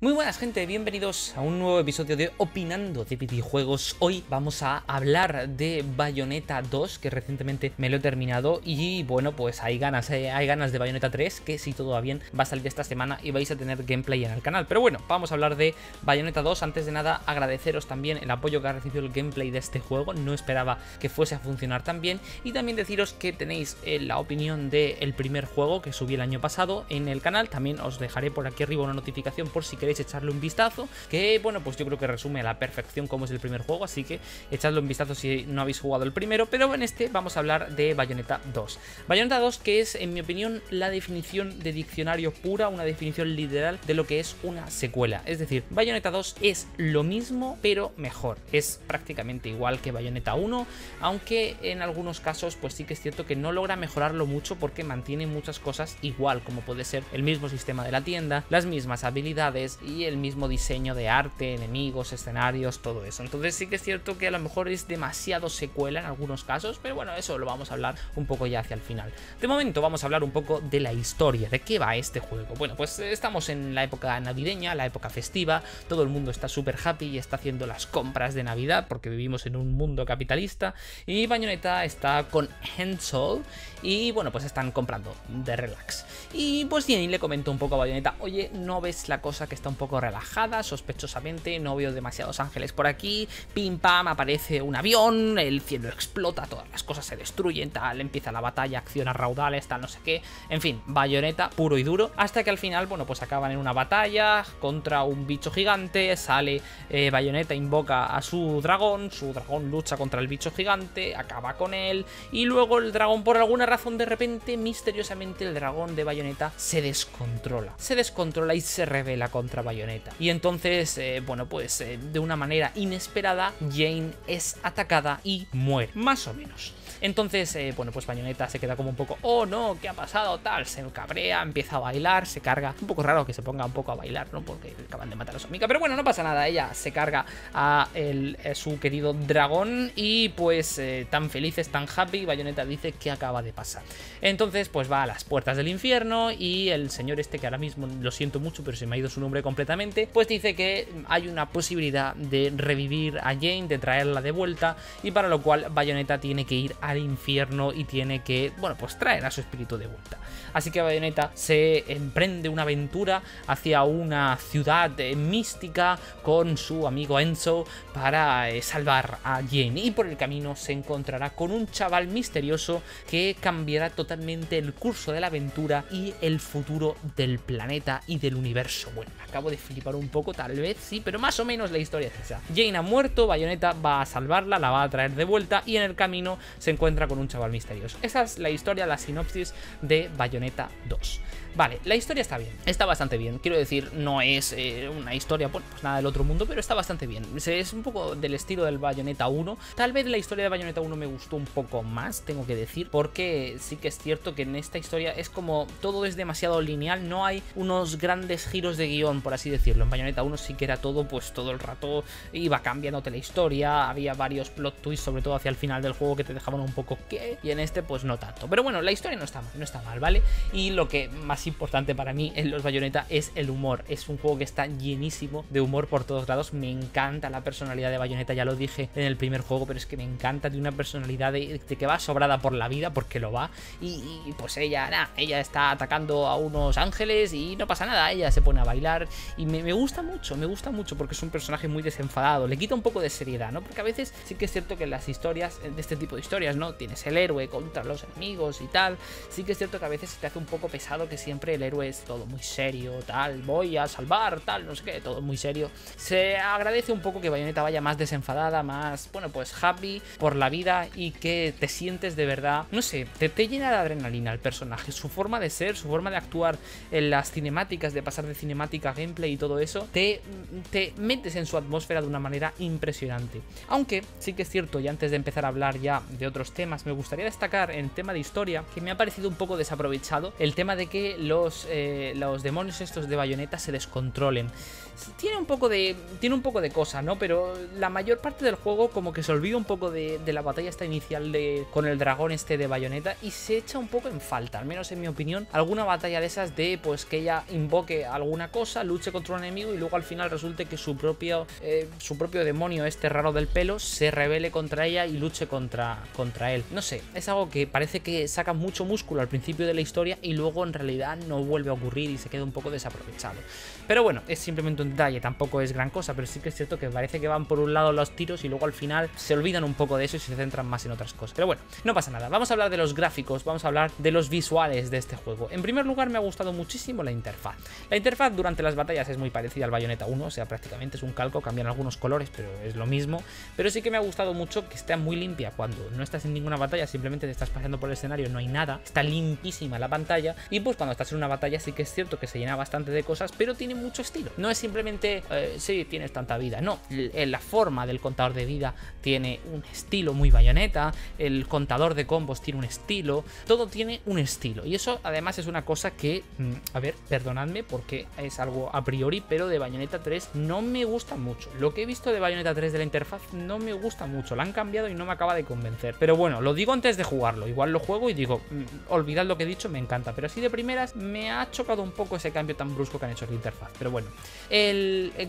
Muy buenas gente, bienvenidos a un nuevo episodio de Opinando de Videojuegos. Hoy vamos a hablar de Bayonetta 2, que recientemente me lo he terminado. Y bueno, pues hay ganas de Bayonetta 3, que si todo va bien va a salir esta semana y vais a tener gameplay en el canal. Pero bueno, vamos a hablar de Bayonetta 2. Antes de nada, agradeceros también el apoyo que ha recibido el gameplay de este juego. No esperaba que fuese a funcionar tan bien. Y también deciros que tenéis la opinión del primer juego que subí el año pasado en el canal. También os dejaré por aquí arriba una notificación por si queréis echarle un vistazo, que bueno, pues yo creo que resume a la perfección cómo es el primer juego, así que echadle un vistazo si no habéis jugado el primero. Pero en este vamos a hablar de Bayonetta 2. Bayonetta 2, que es, en mi opinión, la definición de diccionario pura, una definición literal de lo que es una secuela. Es decir, Bayonetta 2 es lo mismo, pero mejor. Es prácticamente igual que Bayonetta 1, aunque en algunos casos pues sí que es cierto que no logra mejorarlo mucho porque mantiene muchas cosas igual, como puede ser el mismo sistema de la tienda, las mismas habilidades y el mismo diseño de arte, enemigos, escenarios, todo eso. Entonces sí que es cierto que a lo mejor es demasiado secuela en algunos casos, pero bueno, eso lo vamos a hablar un poco ya hacia el final. De momento vamos a hablar un poco de la historia, de qué va este juego. Bueno, pues estamos en la época navideña, la época festiva, todo el mundo está súper happy y está haciendo las compras de Navidad porque vivimos en un mundo capitalista, y Bayonetta está con Ansel y bueno, pues están comprando de relax. Y pues Jenny le comentó un poco a Bayonetta: oye, ¿no ves la cosa que está un poco relajada? Sospechosamente, no veo demasiados ángeles por aquí, pim pam, aparece un avión, el cielo explota, todas las cosas se destruyen, tal, empieza la batalla, acciona raudales, tal, no sé qué, en fin, Bayonetta puro y duro, hasta que al final, bueno, pues acaban en una batalla contra un bicho gigante, sale Bayonetta, invoca a su dragón lucha contra el bicho gigante, acaba con él, y luego el dragón, por alguna razón, de repente, misteriosamente, el dragón de Bayonetta se descontrola y se revela contra Bayonetta. Y entonces, bueno, pues de una manera inesperada, Jane es atacada y muere, más o menos. Entonces, bueno, pues Bayonetta se queda como un poco, oh no, ¿qué ha pasado? Tal, se cabrea, empieza a bailar, se carga. Un poco raro que se ponga un poco a bailar, ¿no? Porque acaban de matar a su amiga, pero bueno, no pasa nada, ella se carga a su querido dragón y pues tan felices, tan happy, Bayonetta dice que acaba de pasar. Entonces, pues va a las puertas del infierno y el señor este, que ahora mismo lo siento mucho, pero se me ha ido su nombre completamente, pues dice que hay una posibilidad de revivir a Jane, de traerla de vuelta, y para lo cual Bayonetta tiene que ir al infierno y tiene que, bueno, pues traer a su espíritu de vuelta. Así que Bayonetta se emprende una aventura hacia una ciudad mística con su amigo Enzo para salvar a Jane, y por el camino se encontrará con un chaval misterioso que cambiará totalmente el curso de la aventura y el futuro del planeta y del universo. Bueno, acabo de flipar un poco, tal vez sí, pero más o menos la historia es esa. Jane ha muerto, Bayonetta va a salvarla, la va a traer de vuelta, y en el camino se encuentra con un chaval misterioso. Esa es la historia, la sinopsis de Bayonetta 2. Vale, la historia está bien, está bastante bien. Quiero decir, no es una historia, bueno, pues nada del otro mundo, pero está bastante bien. Es un poco del estilo del Bayonetta 1. Tal vez la historia de Bayonetta 1 me gustó un poco más, tengo que decir, porque sí que es cierto que en esta historia es como todo es demasiado lineal, no hay unos grandes giros de guión, por así decirlo. En Bayonetta 1 sí que era todo, pues todo el rato iba cambiándote la historia, había varios plot twists, sobre todo hacia el final del juego, que te dejaban un poco ¿qué? Y en este pues no tanto. Pero bueno, la historia no está mal, ¿vale? Y lo que más importante para mí en los Bayonetta es el humor. Es un juego que está llenísimo de humor por todos lados. Me encanta la personalidad de Bayonetta, ya lo dije en el primer juego, pero es que me encanta, de una personalidad de que va sobrada por la vida, porque lo va, y pues ella está atacando a unos ángeles y no pasa nada, ella se pone a bailar y me gusta mucho porque es un personaje muy desenfadado, le quita un poco de seriedad, ¿no? Porque a veces sí que es cierto que en las historias, de este tipo de historias, ¿no? Tienes el héroe contra los enemigos y tal, sí que es cierto que a veces se te hace un poco pesado que siempre el héroe es todo muy serio, tal, voy a salvar, tal, no sé qué, todo muy serio. Se agradece un poco que Bayonetta vaya más desenfadada, más, bueno, pues happy por la vida, y que te sientes de verdad, no sé, te llena de adrenalina el personaje, su forma de ser, su forma de actuar en las cinemáticas, de pasar de cinemática a gameplay y todo eso, te metes en su atmósfera de una manera impresionante. Aunque sí que es cierto, y antes de empezar a hablar ya de otros temas, me gustaría destacar en el tema de historia que me ha parecido un poco desaprovechado el tema de que los demonios estos de Bayonetta se descontrolen. Tiene un poco de cosas, ¿no? Pero la mayor parte del juego como que se olvida un poco de la batalla esta inicial con el dragón este de Bayonetta y se echa un poco en falta, al menos en mi opinión, alguna batalla de esas de pues que ella invoque alguna cosa, luche contra un enemigo y luego al final resulte que su propio demonio este raro del pelo se rebele contra ella y luche contra él. No sé, es algo que parece que saca mucho músculo al principio de la historia y luego en realidad no vuelve a ocurrir y se queda un poco desaprovechado. Pero bueno, es simplemente un detalle, tampoco es gran cosa, pero sí que es cierto que parece que van por un lado los tiros y luego al final se olvidan un poco de eso y se centran más en otras cosas. Pero bueno, no pasa nada, vamos a hablar de los gráficos, vamos a hablar de los visuales de este juego. En primer lugar me ha gustado muchísimo la interfaz. La interfaz durante las batallas es muy parecida al Bayonetta 1, o sea, prácticamente es un calco, cambian algunos colores, pero es lo mismo. Pero sí que me ha gustado mucho que esté muy limpia cuando no estás en ninguna batalla, simplemente te estás paseando por el escenario, no hay nada, está limpísima la pantalla y pues cuando estás en una batalla sí que es cierto que se llena bastante de cosas, pero tiene mucho estilo. No es simplemente, sí, tienes tanta vida, no, la forma del contador de vida tiene un estilo muy Bayonetta, el contador de combos tiene un estilo, todo tiene un estilo y eso además es una cosa que, a ver, perdonadme porque es algo a priori, pero de Bayonetta 3 no me gusta mucho. Lo que he visto de Bayonetta 3 de la interfaz no me gusta mucho, la han cambiado y no me acaba de convencer. Pero bueno, lo digo antes de jugarlo, igual lo juego y digo, olvidad lo que he dicho, me encanta, pero así de primeras me ha chocado un poco ese cambio tan brusco que han hecho en la interfaz. Pero bueno,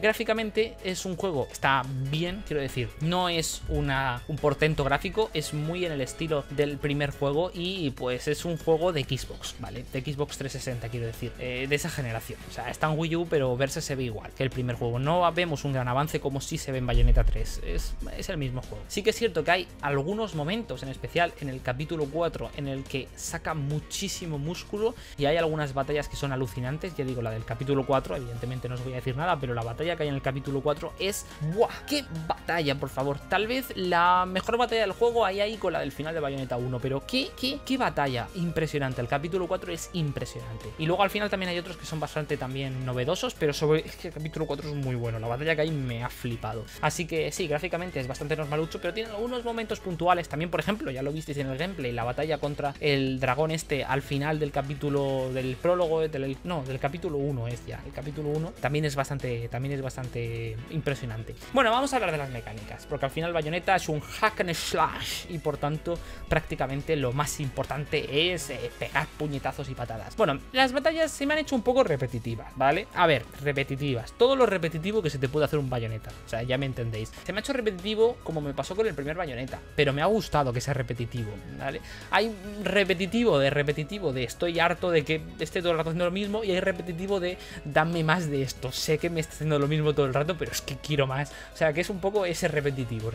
gráficamente es un juego, está bien, quiero decir, no es un portento gráfico, es muy en el estilo del primer juego y pues es un juego de Xbox, ¿vale? De Xbox 360, quiero decir, de esa generación. O sea, está en Wii U, pero verse se ve igual que el primer juego. No vemos un gran avance como si se ve en Bayonetta 3, es el mismo juego. Sí que es cierto que hay algunos momentos, en especial en el capítulo 4, en el que saca muchísimo músculo y hay algunas batallas que son alucinantes. Ya digo, la del capítulo 4, evidentemente no os voy a decir nada, pero la batalla que hay en el capítulo 4 es ¡buah! ¡Qué batalla, por favor! Tal vez la mejor batalla del juego hay ahí con la del final de Bayonetta 1, pero qué batalla impresionante. El capítulo 4 es impresionante. Y luego al final también hay otros que son bastante también novedosos, pero es que el capítulo 4 es muy bueno. La batalla que hay me ha flipado. Así que sí, gráficamente es bastante normalucho, pero tiene algunos momentos puntuales. También, por ejemplo, ya lo visteis en el gameplay, la batalla contra el dragón este al final del capítulo, del prólogo, del capítulo 1 es ya. El capítulo 1 también es bastante impresionante. Bueno, vamos a hablar de las mecánicas, porque al final Bayonetta es un hack and slash y por tanto prácticamente lo más importante es pegar puñetazos y patadas. Bueno, las batallas se me han hecho un poco repetitivas, ¿vale? A ver, repetitivas, todo lo repetitivo que se te puede hacer un Bayonetta, o sea, ya me entendéis. Se me ha hecho repetitivo como me pasó con el primer Bayonetta, pero me ha gustado que sea repetitivo, ¿vale? Hay repetitivo de estoy harto de que esté todo el rato haciendo lo mismo y hay repetitivo de dame más de esto, sé que me está haciendo lo mismo todo el rato, pero es que quiero más. O sea, que es un poco ese repetitivo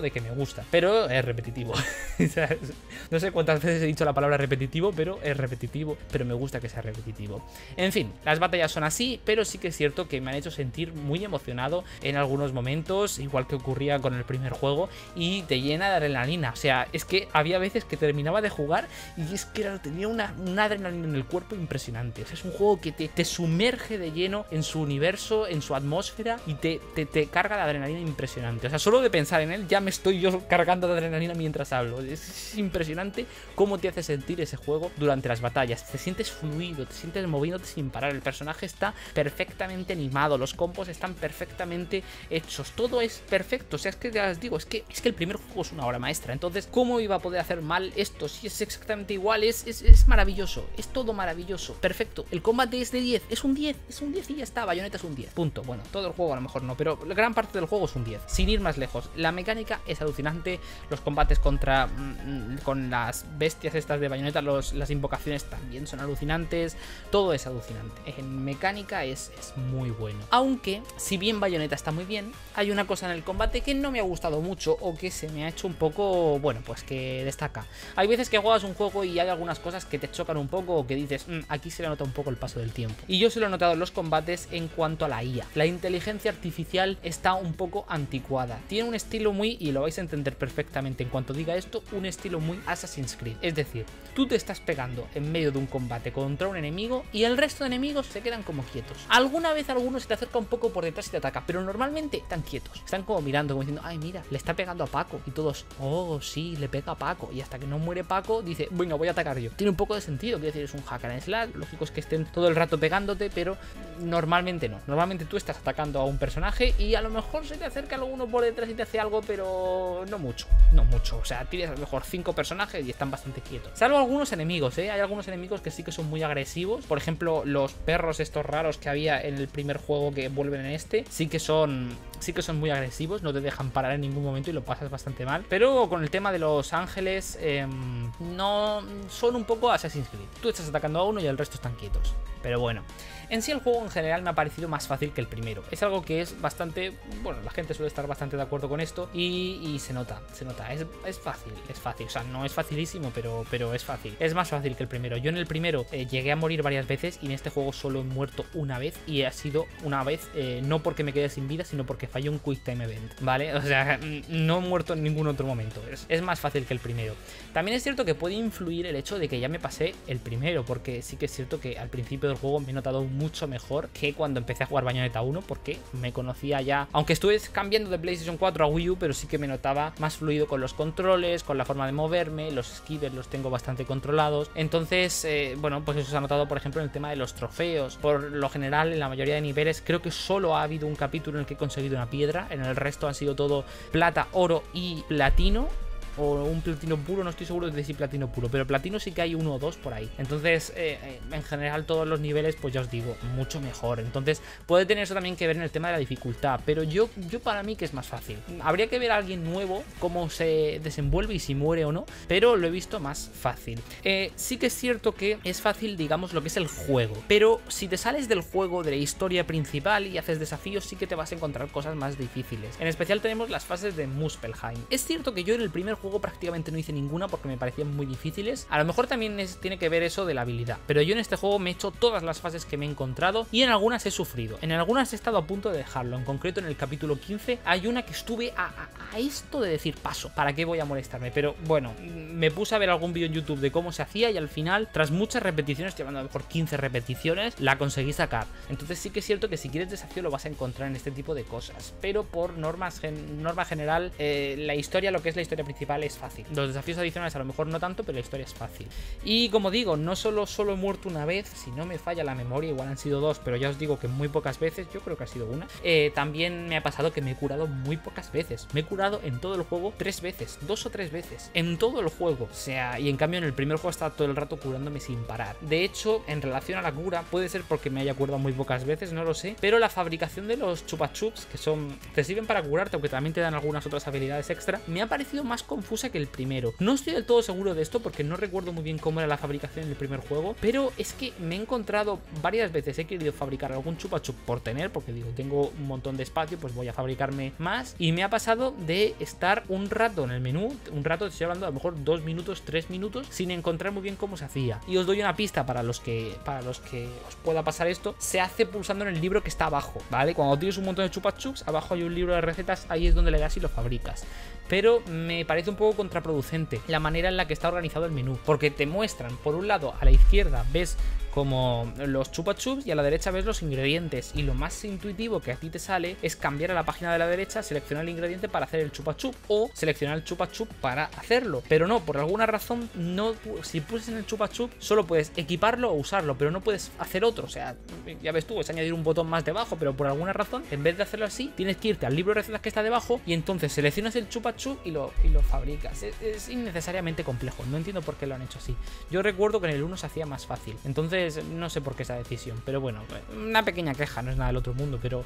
de que me gusta, pero es repetitivo. O sea, no sé cuántas veces he dicho la palabra repetitivo, pero es repetitivo, pero me gusta que sea repetitivo. En fin, las batallas son así, pero sí que es cierto que me han hecho sentir muy emocionado en algunos momentos, igual que ocurría con el primer juego, y te llena de adrenalina. O sea, es que había veces que terminaba de jugar y es que tenía una adrenalina en el cuerpo impresionante. O sea, es un juego que te sumerge de lleno en su universo, en su atmósfera y te carga de adrenalina impresionante. O sea, solo de pensar en él ya me estoy yo cargando de adrenalina mientras hablo. Es impresionante cómo te hace sentir ese juego durante las batallas. Te sientes fluido, te sientes moviéndote sin parar. El personaje está perfectamente animado, los combos están perfectamente hechos, todo es perfecto. O sea, es que ya os digo, es que el primer juego es una obra maestra. Entonces, ¿cómo iba a poder hacer mal esto? Si es exactamente igual, es maravilloso, es todo maravilloso, perfecto. El combate es de 10, es un 10 y ya está. Bayonetta es un 10, punto. Bueno, todo el juego a lo mejor no, pero gran parte del juego es un 10. Sin ir más lejos, la mecánica es alucinante, los combates con las bestias estas de Bayonetta, las invocaciones también son alucinantes, todo es alucinante. En mecánica es muy bueno. Aunque, si bien Bayonetta está muy bien, hay una cosa en el combate que no me ha gustado mucho o que se me ha hecho un poco, bueno, pues que destaca. Hay veces que juegas un juego y hay algunas cosas que te chocan un poco o que dices, aquí se le nota un poco el paso del tiempo. Y yo se lo he notado en los combates en cuanto a la IA. La inteligencia artificial está un poco anticuada. Tiene un estilo muy, y lo vais a entender perfectamente en cuanto diga esto, un estilo muy Assassin's Creed. Es decir, tú te estás pegando en medio de un combate contra un enemigo y el resto de enemigos se quedan como quietos. Alguna vez alguno se te acerca un poco por detrás y te ataca, pero normalmente están quietos. Están como mirando, como diciendo, ay mira, le está pegando a Paco. Y todos, oh sí, le pega a Paco. Y hasta que no muere Paco, dice, venga, voy a atacar yo. Tiene un poco de sentido, quiero decir, es un hack and and slash, lógico es que estén todo el rato pegándote, pero normalmente no. Normalmente tú estás atacando a un personaje y a lo mejor se te acerca alguno por detrás y te hace algo, pero no mucho, no mucho. O sea, tienes a lo mejor 5 personajes y están bastante quietos. Salvo algunos enemigos, hay algunos enemigos que sí que son muy agresivos. Por ejemplo, los perros estos raros que había en el primer juego que vuelven en este, sí que son muy agresivos, no te dejan parar en ningún momento y lo pasas bastante mal. Pero con el tema de los ángeles, no son un poco Assassin's Creed. Tú estás atacando a uno y el resto están quietos. Pero bueno, en sí el juego en general me ha parecido más fácil que el primero. Es algo que es bastante, bueno, la gente suele estar bastante de acuerdo con esto y se nota, es fácil, o sea, no es facilísimo, pero es fácil. Es más fácil que el primero. Yo en el primero llegué a morir varias veces y en este juego solo he muerto una vez y ha sido una vez, no porque me quedé sin vida, sino porque falló un Quick Time Event, ¿vale? O sea, no he muerto en ningún otro momento. Es más fácil que el primero. También es cierto que puede influir el hecho de que ya me pasé el primero, porque sí que es cierto que al principio del juego me he notado mucho mejor que cuando empecé a jugar Bayonetta 1, porque me conocía ya, aunque estuve cambiando de PlayStation 4 a Wii U, pero sí que me notaba más fluido con los controles, con la forma de moverme, los esquives los tengo bastante controlados. Entonces, bueno, pues eso se ha notado, por ejemplo, en el tema de los trofeos. Por lo general, en la mayoría de niveles, creo que solo ha habido un capítulo en el que he conseguido una piedra, en el resto han sido todo plata, oro y platino. O un platino puro, no estoy seguro de si platino puro, pero platino sí que hay 1 o 2 por ahí. Entonces, en general todos los niveles, pues ya os digo, mucho mejor. Entonces puede tener eso también que ver en el tema de la dificultad, pero yo para mí que es más fácil. Habría que ver a alguien nuevo cómo se desenvuelve y si muere o no, pero lo he visto más fácil. Sí que es cierto que es fácil, digamos, lo que es el juego, pero si te sales del juego, de la historia principal y haces desafíos, sí que te vas a encontrar cosas más difíciles. En especial tenemos las fases de Muspelheim. Es cierto que yo en el primer juego prácticamente no hice ninguna porque me parecían muy difíciles. A lo mejor también tiene que ver eso de la habilidad, pero yo en este juego me he hecho todas las fases que me he encontrado y en algunas he sufrido, en algunas he estado a punto de dejarlo. En concreto en el capítulo 15 hay una que estuve a esto de decir paso, ¿para qué voy a molestarme? Pero bueno, me puse a ver algún vídeo en YouTube de cómo se hacía y al final, tras muchas repeticiones, estoy hablando a lo mejor 15 repeticiones, la conseguí sacar. Entonces sí que es cierto que si quieres desafío lo vas a encontrar en este tipo de cosas, pero por norma general, la historia, lo que es la historia principal, es fácil. Los desafíos adicionales a lo mejor no tanto, pero la historia es fácil. Y como digo, no solo he muerto una vez, si no me falla la memoria, igual han sido 2, pero ya os digo que muy pocas veces, yo creo que ha sido una. También me ha pasado que me he curado muy pocas veces. Me he curado en todo el juego 3 veces, 2 o 3 veces, en todo el juego. O sea, y en cambio en el primer juego estaba todo el rato curándome sin parar. De hecho, en relación a la cura, puede ser porque me haya curado muy pocas veces, no lo sé, pero la fabricación de los chupa chups, que te sirven para curarte, aunque también te dan algunas otras habilidades extra, me ha parecido más confusa que el primero. No estoy del todo seguro de esto porque no recuerdo muy bien cómo era la fabricación en el primer juego, pero es que me he encontrado varias veces, he querido fabricar algún chupa chup por tener, porque digo, tengo un montón de espacio, pues voy a fabricarme más, y me ha pasado de estar un rato en el menú, un rato, estoy hablando a lo mejor 2 minutos, 3 minutos, sin encontrar muy bien cómo se hacía. Y os doy una pista para los que os pueda pasar esto: se hace pulsando en el libro que está abajo, ¿vale? Cuando tienes un montón de chupa chups, abajo hay un libro de recetas, ahí es donde le das y lo fabricas. Pero me parece un poco contraproducente la manera en la que está organizado el menú, porque te muestran, por un lado, a la izquierda ves como los chupa chups y a la derecha ves los ingredientes, y lo más intuitivo que a ti te sale es cambiar a la página de la derecha, seleccionar el ingrediente para hacer el chupa chup o seleccionar el chupa chup para hacerlo, pero no, por alguna razón no, si pulsas en el chupa chup solo puedes equiparlo o usarlo, pero no puedes hacer otro. O sea, ya ves tú, es añadir un botón más debajo, pero por alguna razón en vez de hacerlo así tienes que irte al libro de recetas que está debajo y entonces seleccionas el chupa chup y lo fabricas. Es innecesariamente complejo, no entiendo por qué lo han hecho así. Yo recuerdo que en el 1 se hacía más fácil, entonces no sé por qué esa decisión, pero bueno, una pequeña queja, no es nada del otro mundo, pero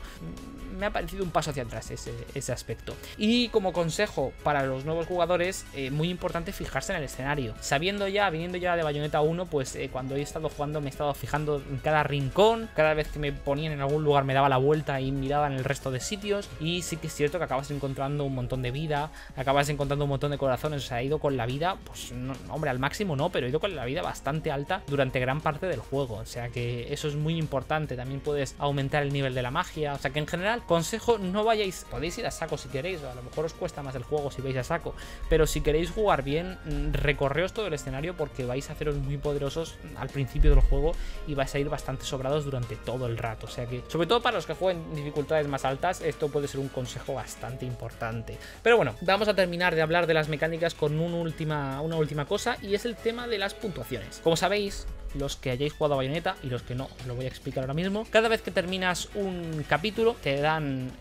me ha parecido un paso hacia atrás ese aspecto. Y como consejo para los nuevos jugadores, muy importante fijarse en el escenario. Viniendo ya de Bayonetta 1, pues cuando he estado jugando me he estado fijando en cada rincón, cada vez que me ponían en algún lugar me daba la vuelta y miraba en el resto de sitios, y sí que es cierto que acabas encontrando un montón de vida, acabas encontrando un montón de corazones. O sea, he ido con la vida, pues no, hombre, al máximo no, pero he ido con la vida bastante alta durante gran parte del juego. O sea que eso es muy importante. También puedes aumentar el nivel de la magia. O sea que en general, consejo, no vayáis, podéis ir a saco si queréis, o a lo mejor os cuesta más el juego si vais a saco, pero si queréis jugar bien, recorreos todo el escenario porque vais a haceros muy poderosos al principio del juego y vais a ir bastante sobrados durante todo el rato. O sea que, sobre todo para los que jueguen dificultades más altas, esto puede ser un consejo bastante importante. Pero bueno, vamos a terminar de hablar de las mecánicas con una última cosa, y es el tema de las puntuaciones. Como sabéis, los que hayáis jugado a Bayonetta y los que no, os lo voy a explicar ahora mismo. Cada vez que terminas un capítulo te dan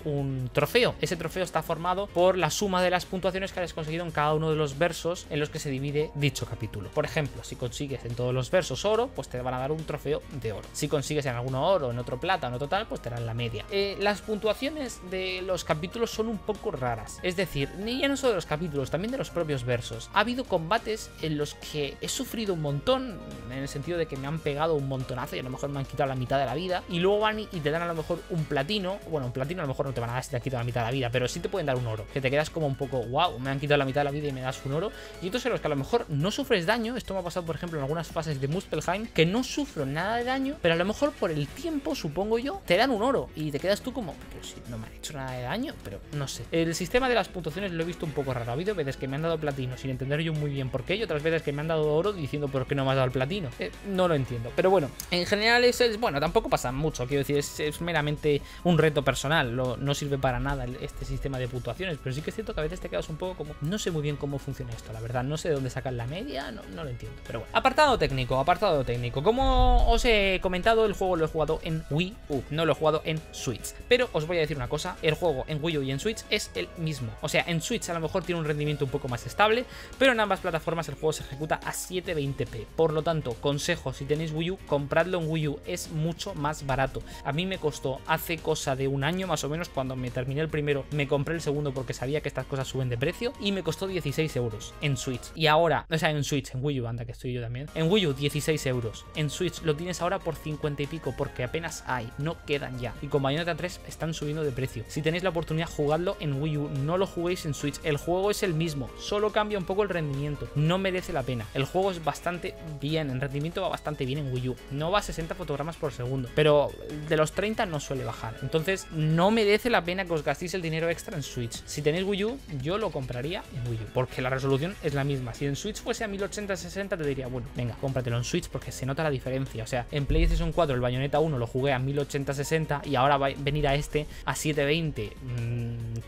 un trofeo. Ese trofeo está formado por la suma de las puntuaciones que hayas conseguido en cada uno de los versos en los que se divide dicho capítulo. Por ejemplo, si consigues en todos los versos oro, pues te van a dar un trofeo de oro. Si consigues en alguno oro, en otro plata, en otro tal, pues te dan la media. Las puntuaciones de los capítulos son un poco raras. Es decir, ya no solo de los capítulos, también de los propios versos. Ha habido combates en los que he sufrido un montón, en el sentido de que me han pegado un montonazo y a lo mejor me han quitado la mitad de la vida, y luego van y te dan a lo mejor un platino. Bueno, un platino a lo mejor no te van a dar si te han quitado la mitad de la vida, pero sí te pueden dar un oro, que te quedas como un poco, wow, me han quitado la mitad de la vida y me das un oro. Y otros en los que a lo mejor no sufres daño. Esto me ha pasado, por ejemplo, en algunas fases de Muspelheim, que no sufro nada de daño, pero a lo mejor por el tiempo, supongo yo, te dan un oro y te quedas tú como, pero si no me han hecho nada de daño, pero no sé. El sistema de las puntuaciones lo he visto un poco raro. Ha habido veces que me han dado platino sin entender yo muy bien por qué, y otras veces que me han dado oro diciendo por qué no me has dado el platino. No lo entiendo, pero bueno, en general bueno, tampoco pasa mucho, quiero decir, es meramente un reto personal, no sirve para nada este sistema de puntuaciones, pero sí que es cierto que a veces te quedas un poco como, no sé muy bien cómo funciona esto, la verdad, no sé de dónde sacan la media, no lo entiendo, pero bueno. Apartado técnico, como os he comentado, el juego lo he jugado en Wii U, no lo he jugado en Switch, pero os voy a decir una cosa, el juego en Wii U y en Switch es el mismo, o sea, en Switch a lo mejor tiene un rendimiento un poco más estable, pero en ambas plataformas el juego se ejecuta a 720p, por lo tanto, consejo, si tenéis Wii U, compradlo en Wii U, es mucho más barato. A mí me costó hace cosa de un año más o menos, cuando me terminé el primero, me compré el segundo porque sabía que estas cosas suben de precio, y me costó 16 euros en Switch. Y ahora, o sea, en Switch, en Wii U, anda que estoy yo también, en Wii U 16 euros, en Switch lo tienes ahora por 50 y pico, porque apenas hay, no quedan ya, y con Bayonetta 3 están subiendo de precio. Si tenéis la oportunidad, jugadlo en Wii U, no lo juguéis en Switch, el juego es el mismo, solo cambia un poco el rendimiento, no merece la pena. El juego es bastante bien, en rendimiento va bastante bien en Wii U, no va a 60 fotogramas por segundo, pero de los 30 no suele bajar, entonces no merece la pena que os gastéis el dinero extra en Switch. Si tenéis Wii U, yo lo compraría en Wii U, porque la resolución es la misma. Si en Switch fuese a 1080-60 te diría, bueno, venga, cómpratelo en Switch porque se nota la diferencia. O sea, en PlayStation 4 el Bayonetta 1 lo jugué a 1080-60 y ahora va a venir a este a 720,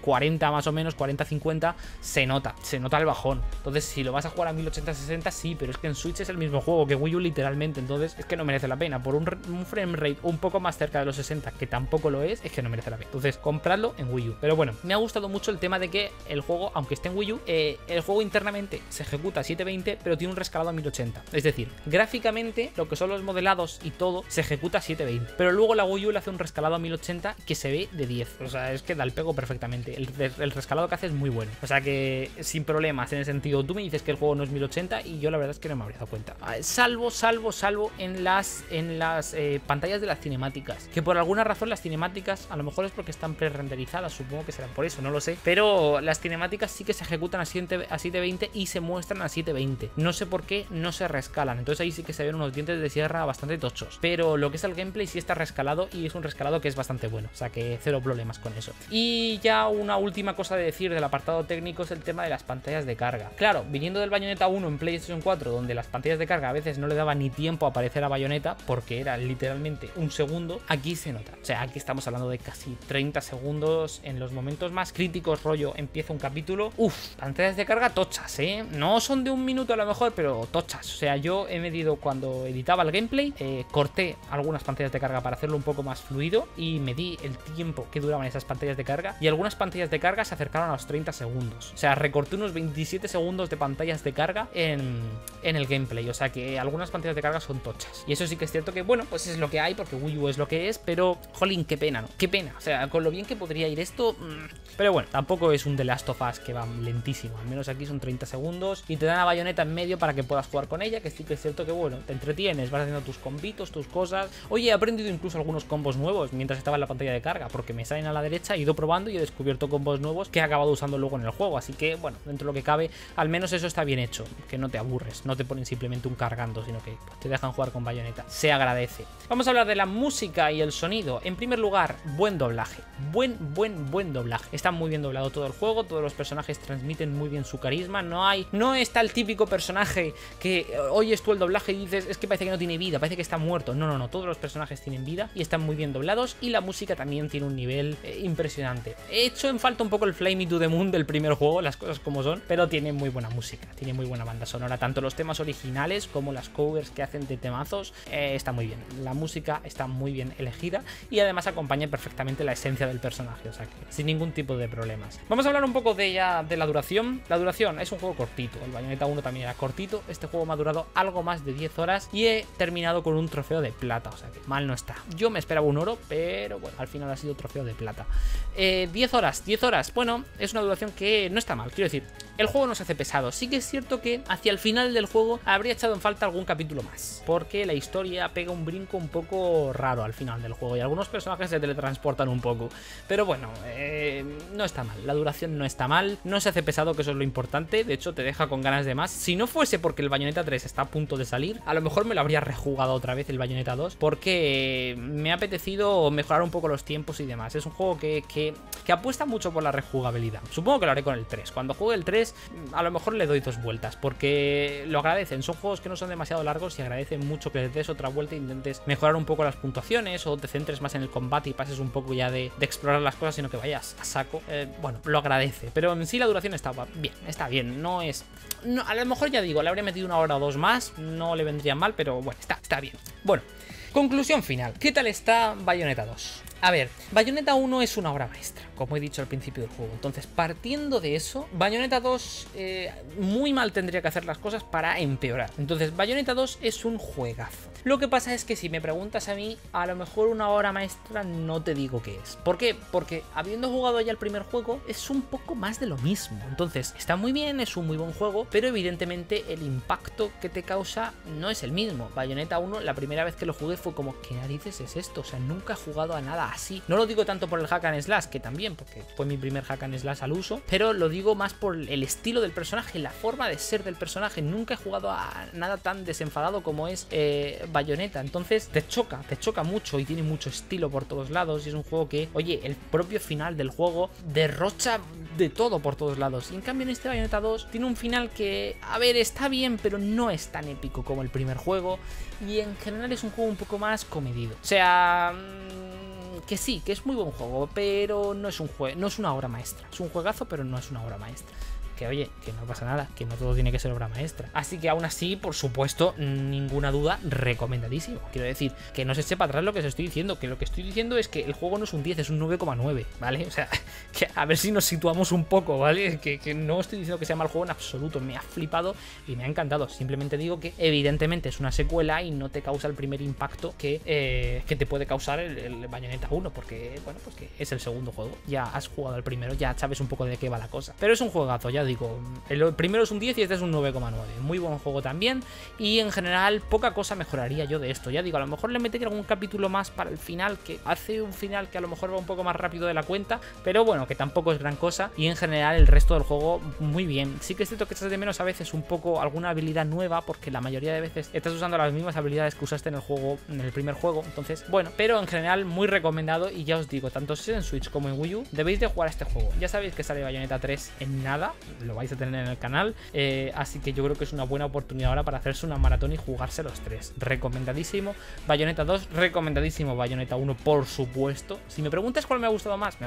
40 más o menos, 40-50, se nota el bajón. Entonces, si lo vas a jugar a 1080-60, sí, pero es que en Switch es el mismo juego que Wii U literalmente, entonces es que no merece la pena. Por un frame rate un poco más cerca de los 60, que tampoco lo es que no merece la pena. Entonces, compradlo en Wii U. Pero bueno, me ha gustado mucho el tema de que el juego, aunque esté en Wii U, el juego internamente se ejecuta a 720, pero tiene un rescalado a 1080. Es decir, gráficamente, lo que son los modelados y todo, se ejecuta a 720. Pero luego la Wii U le hace un rescalado a 1080 que se ve de 10. O sea, es que da el pego perfectamente. El rescalado que hace es muy bueno. O sea que sin problemas, en el sentido, tú me dices que el juego no es 1080 y yo la verdad es que no me habría dado cuenta. Salvo en las pantallas de las cinemáticas, que por alguna razón las cinemáticas, a lo mejor es porque están pre-renderizadas, supongo que serán por eso, no lo sé, pero las cinemáticas sí que se ejecutan a 720 y se muestran a 720. No sé por qué no se rescalan, entonces ahí sí que se ven unos dientes de sierra bastante tochos, pero lo que es el gameplay sí está rescalado y es un rescalado que es bastante bueno, o sea que cero problemas con eso. Y ya una última cosa de decir del apartado técnico es el tema de las pantallas de carga. Claro, viniendo del Bayonetta 1 en PlayStation 4, donde las pantallas de carga a veces no le daban ni tiempo a aparecer a Bayonetta porque era literalmente un segundo, aquí se nota, o sea, aquí estamos hablando de casi 30 segundos en los momentos más críticos, rollo, empieza un capítulo, pantallas de carga tochas, no son de un minuto a lo mejor, pero tochas. O sea, yo he medido cuando editaba el gameplay, corté algunas pantallas de carga para hacerlo un poco más fluido y medí el tiempo que duraban esas pantallas de carga, y algunas pantallas de carga se acercaron a los 30 segundos, o sea, recorté unos 27 segundos de pantallas de carga en el gameplay, o sea que algunas pantallas de carga son tochas, y eso sí que es cierto que, bueno, pues es lo que hay, porque Wii U es lo que es, pero, jolín, qué pena, ¿no? Qué pena, o sea, con lo bien que podría ir esto, pero bueno, tampoco es un The Last of Us que va lentísimo, al menos aquí son 30 segundos, y te dan a Bayonetta en medio para que puedas jugar con ella, que sí que es cierto que, bueno, te entretienes, vas haciendo tus combitos, tus cosas. Oye, he aprendido incluso algunos combos nuevos mientras estaba en la pantalla de carga, porque me salen a la derecha, he ido probando y he descubierto combos nuevos que he acabado usando luego en el juego, así que, bueno, dentro de lo que cabe, al menos eso está bien hecho, que no te aburres, no te ponen simplemente un cargando, sino que pues, te dejan jugar con Bayonetta, se agradece. Vamos a hablar de la música y el sonido. En primer lugar, buen doblaje, buen doblaje, está muy bien doblado todo el juego, todos los personajes transmiten muy bien su carisma, no está el típico personaje que oyes tú el doblaje y dices, es que parece que no tiene vida, parece que está muerto. No, todos los personajes tienen vida y están muy bien doblados, y la música también tiene un nivel impresionante. He hecho en falta un poco el Fly Me to the Moon del primer juego, las cosas como son, pero tiene muy buena música, tiene muy buena banda sonora, tanto los temas originales como las las covers que hacen de temazos, está muy bien. La música está muy bien elegida y además acompaña perfectamente la esencia del personaje, o sea que sin ningún tipo de problemas. Vamos a hablar un poco de la duración. La duración es un juego cortito, el Bayonetta 1 también era cortito, este juego me ha durado algo más de 10 horas y he terminado con un trofeo de plata, o sea que mal no está. Yo me esperaba un oro, pero bueno, al final ha sido trofeo de plata. 10 horas, bueno, es una duración que no está mal, quiero decir, el juego no se hace pesado. Sí que es cierto que hacia el final del juego habría echado en falta algún capítulo más, porque la historia pega un brinco un poco raro al final del juego y algunos personajes se teletransportan un poco, pero bueno, no está mal, la duración no está mal, no se hace pesado, que eso es lo importante, de hecho te deja con ganas de más. Si no fuese porque el Bayonetta 3 está a punto de salir, a lo mejor me lo habría rejugado otra vez el Bayonetta 2, porque me ha apetecido mejorar un poco los tiempos y demás. Es un juego que apuesta mucho por la rejugabilidad. Supongo que lo haré con el 3, cuando juegue el 3 a lo mejor le doy 2 vueltas, porque lo agradecen, son juegos que no son demasiado largos y agradecen mucho que le des otra vuelta e intentes mejorar un poco las puntuaciones o te centres más en el combate y pases un poco ya de explorar las cosas, sino que vayas a saco. Bueno, lo agradece, pero en sí la duración está bien, no es... No, a lo mejor ya digo, le habría metido 1 hora o 2 más, no le vendría mal, pero bueno, está bien. Bueno, conclusión final, ¿qué tal está Bayonetta 2? A ver, Bayonetta 1 es una obra maestra, como he dicho al principio del juego. Entonces, partiendo de eso, Bayonetta 2 muy mal tendría que hacer las cosas para empeorar. Entonces, Bayonetta 2 es un juegazo. Lo que pasa es que si me preguntas a mí, a lo mejor una obra maestra no te digo qué es. ¿Por qué? Porque habiendo jugado ya el primer juego, es un poco más de lo mismo. Entonces, está muy bien, es un muy buen juego, pero evidentemente el impacto que te causa no es el mismo. Bayonetta 1, la primera vez que lo jugué fue como, ¿qué narices es esto? O sea, nunca he jugado a nada así. No lo digo tanto por el hack and slash, que también, porque fue mi primer hack and slash al uso, pero lo digo más por el estilo del personaje, la forma de ser del personaje. Nunca he jugado a nada tan desenfadado como es Bayonetta. Entonces te choca mucho y tiene mucho estilo por todos lados y es un juego que, oye, el propio final del juego derrocha de todo por todos lados. Y en cambio en este Bayonetta 2 tiene un final que, a ver, está bien, pero no es tan épico como el primer juego y en general es un juego un poco más comedido. O sea... que sí, que es muy buen juego, pero no es una obra maestra. Es un juegazo, pero no es una obra maestra. Que oye, que no pasa nada, que no todo tiene que ser obra maestra. Así que aún así, por supuesto, ninguna duda, recomendadísimo. Quiero decir, que no se eche para atrás lo que os estoy diciendo, que lo que estoy diciendo es que el juego no es un 10, es un 9,9, ¿vale? O sea, que a ver si nos situamos un poco, ¿vale? Que no estoy diciendo que sea mal juego en absoluto, me ha flipado y me ha encantado. Simplemente digo que evidentemente es una secuela y no te causa el primer impacto que te puede causar el Bayonetta 1, porque, bueno, pues que es el segundo juego. Ya has jugado el primero, ya sabes un poco de qué va la cosa. Pero es un juegazo, ya digo, el primero es un 10 y este es un 9,9. Muy buen juego también y en general poca cosa mejoraría yo de esto. Ya digo, a lo mejor le metería algún capítulo más para el final, que hace un final que a lo mejor va un poco más rápido de la cuenta, pero bueno, que tampoco es gran cosa y en general el resto del juego muy bien. Sí que es cierto que echas de menos a veces un poco alguna habilidad nueva, porque la mayoría de veces estás usando las mismas habilidades que usaste en el juego, en el primer juego, entonces bueno, pero en general muy recomendado y ya os digo, tanto si es en Switch como en Wii U, debéis de jugar a este juego. Ya sabéis que sale Bayonetta 3 en nada, lo vais a tener en el canal, así que yo creo que es una buena oportunidad ahora para hacerse una maratón y jugarse los 3. Recomendadísimo Bayonetta 2, recomendadísimo Bayonetta 1, por supuesto. Si me preguntas cuál me ha gustado más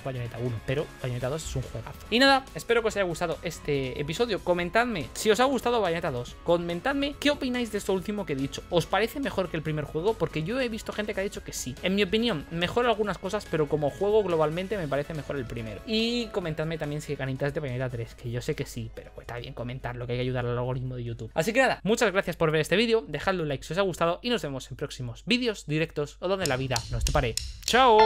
Bayonetta 1, pero Bayonetta 2 es un juegazo. Y nada, espero que os haya gustado este episodio. Comentadme si os ha gustado Bayonetta 2, comentadme qué opináis de esto último que he dicho. ¿Os parece mejor que el primer juego? Porque yo he visto gente que ha dicho que sí. En mi opinión, mejor algunas cosas, pero como juego globalmente me parece mejor el primero. Y comentadme también si hay ganitas de Bayonetta 3, que yo sé que sí, pero pues está bien comentarlo, que hay que ayudar al algoritmo de YouTube. Así que nada, muchas gracias por ver este vídeo, dejadle un like si os ha gustado y nos vemos en próximos vídeos, directos o donde la vida nos depare. ¡Chao!